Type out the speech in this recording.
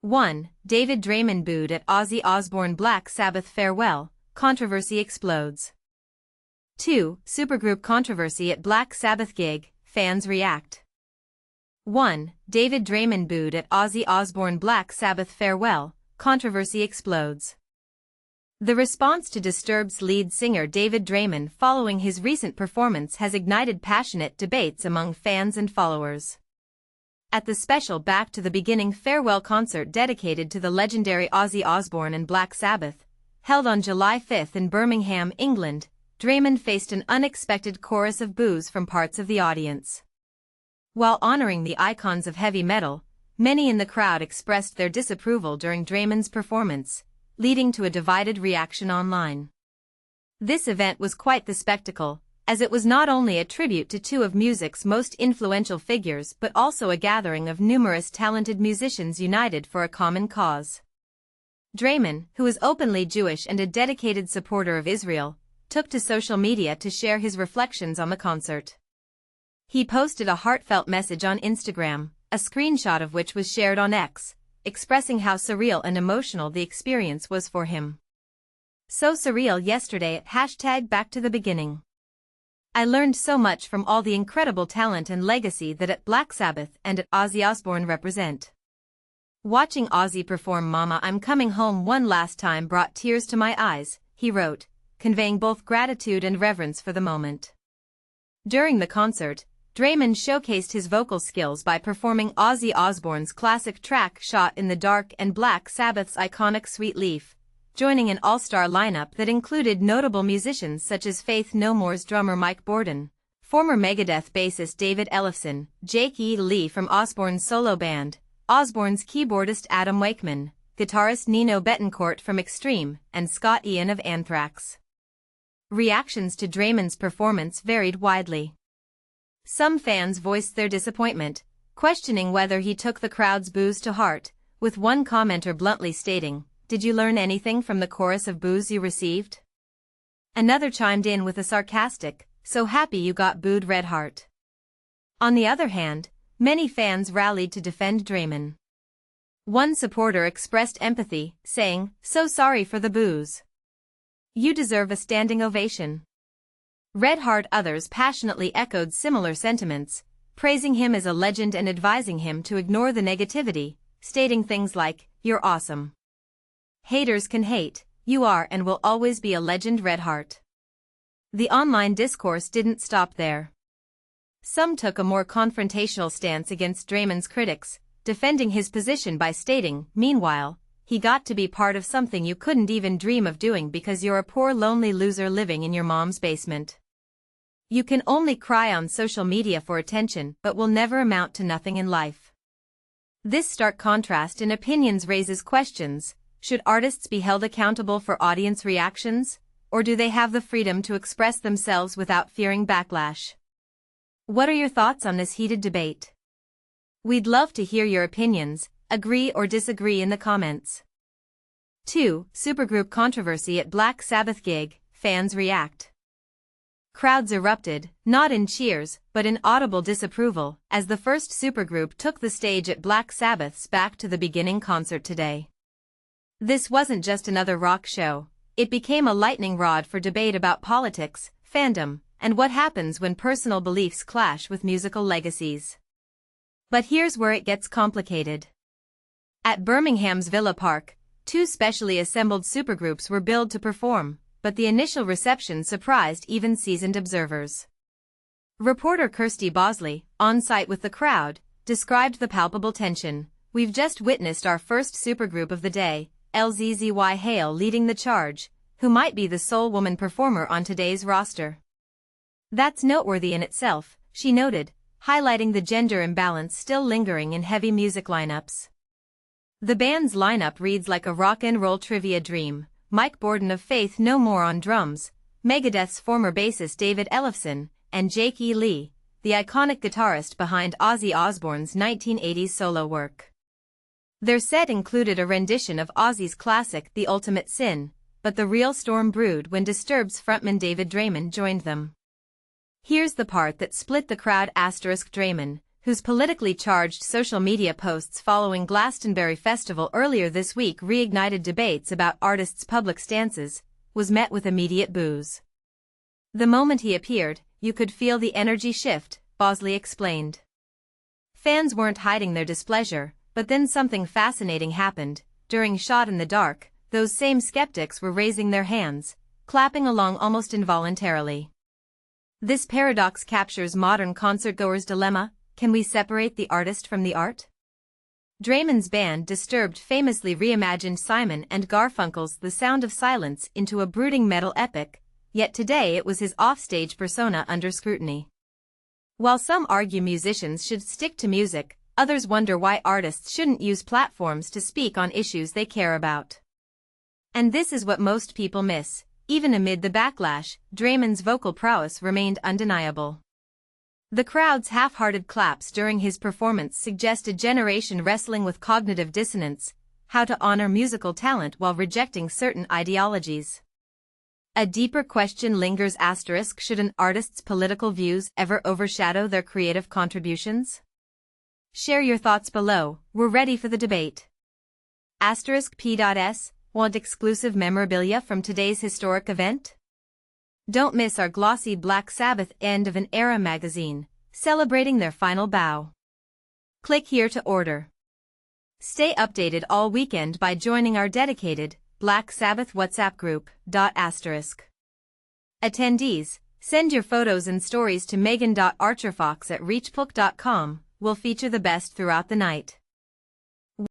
1. David Draiman booed at Ozzy Osbourne Black Sabbath farewell, controversy explodes. 2. Supergroup controversy at Black Sabbath gig, fans react. 1. David Draiman booed at Ozzy Osbourne Black Sabbath farewell, controversy explodes. The response to Disturbed's lead singer David Draiman following his recent performance has ignited passionate debates among fans and followers. At the special Back to the Beginning farewell concert dedicated to the legendary Ozzy Osbourne and Black Sabbath, held on July 5 in Birmingham, England, Draiman faced an unexpected chorus of boos from parts of the audience. While honoring the icons of heavy metal, many in the crowd expressed their disapproval during Draiman's performance, leading to a divided reaction online. This event was quite the spectacle, as it was not only a tribute to two of music's most influential figures but also a gathering of numerous talented musicians united for a common cause. Draiman, who is openly Jewish and a dedicated supporter of Israel, took to social media to share his reflections on the concert. He posted a heartfelt message on Instagram, a screenshot of which was shared on X, expressing how surreal and emotional the experience was for him. "So surreal yesterday at #BackToTheBeginning. I learned so much from all the incredible talent and legacy that at Black Sabbath and at Ozzy Osbourne represent. Watching Ozzy perform Mama I'm Coming Home one last time brought tears to my eyes," he wrote, conveying both gratitude and reverence for the moment. During the concert, Draiman showcased his vocal skills by performing Ozzy Osbourne's classic track Shot in the Dark and Black Sabbath's iconic Sweet Leaf, joining an all-star lineup that included notable musicians such as Faith No More's drummer Mike Bordin, former Megadeth bassist David Ellefson, Jake E. Lee from Osbourne's solo band, Osbourne's keyboardist Adam Wakeman, guitarist Nino Bettencourt from Extreme, and Scott Ian of Anthrax. Reactions to Draiman's performance varied widely. Some fans voiced their disappointment, questioning whether he took the crowd's boos to heart, with one commenter bluntly stating, "Did you learn anything from the chorus of boos you received?" Another chimed in with a sarcastic, "So happy you got booed, red heart." On the other hand, many fans rallied to defend Draiman. One supporter expressed empathy, saying, "So sorry for the boos. You deserve a standing ovation." Red heart others passionately echoed similar sentiments, praising him as a legend and advising him to ignore the negativity, stating things like, "You're awesome. Haters can hate, you are and will always be a legend, red heart." The online discourse didn't stop there. Some took a more confrontational stance against Draiman's critics, defending his position by stating, "Meanwhile, he got to be part of something you couldn't even dream of doing because you're a poor lonely loser living in your mom's basement. You can only cry on social media for attention but will never amount to nothing in life." This stark contrast in opinions raises questions. Should artists be held accountable for audience reactions, or do they have the freedom to express themselves without fearing backlash? What are your thoughts on this heated debate? We'd love to hear your opinions, agree or disagree in the comments. 2. Supergroup controversy at Black Sabbath gig, fans react. Crowds erupted, not in cheers, but in audible disapproval, as the first supergroup took the stage at Black Sabbath's Back to the Beginning concert today. This wasn't just another rock show, it became a lightning rod for debate about politics, fandom, and what happens when personal beliefs clash with musical legacies. But here's where it gets complicated. At Birmingham's Villa Park, two specially assembled supergroups were billed to perform, but the initial reception surprised even seasoned observers. Reporter Kirsty Bosley, on site with the crowd, described the palpable tension. "We've just witnessed our first supergroup of the day, Lzzy Hale leading the charge, who might be the sole woman performer on today's roster. That's noteworthy in itself," she noted, highlighting the gender imbalance still lingering in heavy music lineups. The band's lineup reads like a rock and roll trivia dream. Mike Bordin of Faith No More on drums, Megadeth's former bassist David Ellefson, and Jake E. Lee, the iconic guitarist behind Ozzy Osbourne's 1980s solo work. Their set included a rendition of Ozzy's classic The Ultimate Sin, but the real storm brewed when Disturbed's frontman David Draiman joined them. Here's the part that split the crowd. Draiman, whose politically charged social media posts following Glastonbury Festival earlier this week reignited debates about artists' public stances, was met with immediate boos. "The moment he appeared, you could feel the energy shift," Bosley explained. Fans weren't hiding their displeasure, but then something fascinating happened. During Shot in the Dark, those same skeptics were raising their hands, clapping along almost involuntarily. This paradox captures modern concertgoers' dilemma: can we separate the artist from the art? Draiman's band Disturbed famously reimagined Simon and Garfunkel's The Sound of Silence into a brooding metal epic, yet today it was his offstage persona under scrutiny. While some argue musicians should stick to music, others wonder why artists shouldn't use platforms to speak on issues they care about. And this is what most people miss. Even amid the backlash, Draiman's vocal prowess remained undeniable. The crowd's half-hearted claps during his performance suggest a generation wrestling with cognitive dissonance, how to honor musical talent while rejecting certain ideologies. A deeper question lingers: should an artist's political views ever overshadow their creative contributions? Share your thoughts below, we're ready for the debate. P.S. Want exclusive memorabilia from today's historic event? Don't miss our glossy Black Sabbath End of an Era magazine, celebrating their final bow. Click here to order. Stay updated all weekend by joining our dedicated Black Sabbath WhatsApp group. Attendees, send your photos and stories to megan.archerfox@reachbook.com. We'll feature the best throughout the night.